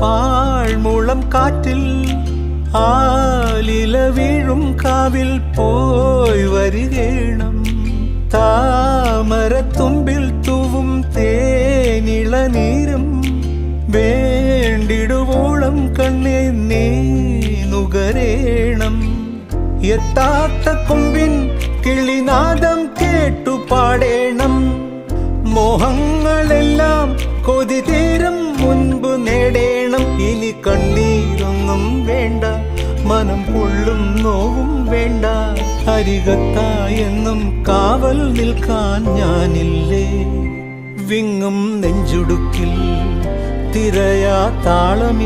പാഴ്മുളം കാറ്റിൽ ആലില വീഴും കാവിൽ പോയി വരികേണം താമരത്തുമ്പിൽ തൂവും തേനിളനീരും വേണ്ടിടുവോളം കണ്ണേ നീ നുകരേണം എത്താത്ത കൊമ്പിൻ കിളിനാദം കേട്ടു പാടേണം മോഹങ്ങളെല്ലാം കൊതി തീരും മുൻപ് നേടേണം ഇനി കണ്ണീരൊന്നും വേണ്ട മനം പൊള്ളും നോവും വേണ്ട അരികത്തായെന്നും കാവൽ നിൽക്കാൻ ഞാനില്ലേ വിങ്ങും നെഞ്ചുടുക്കിൽ തിരയാ താളമി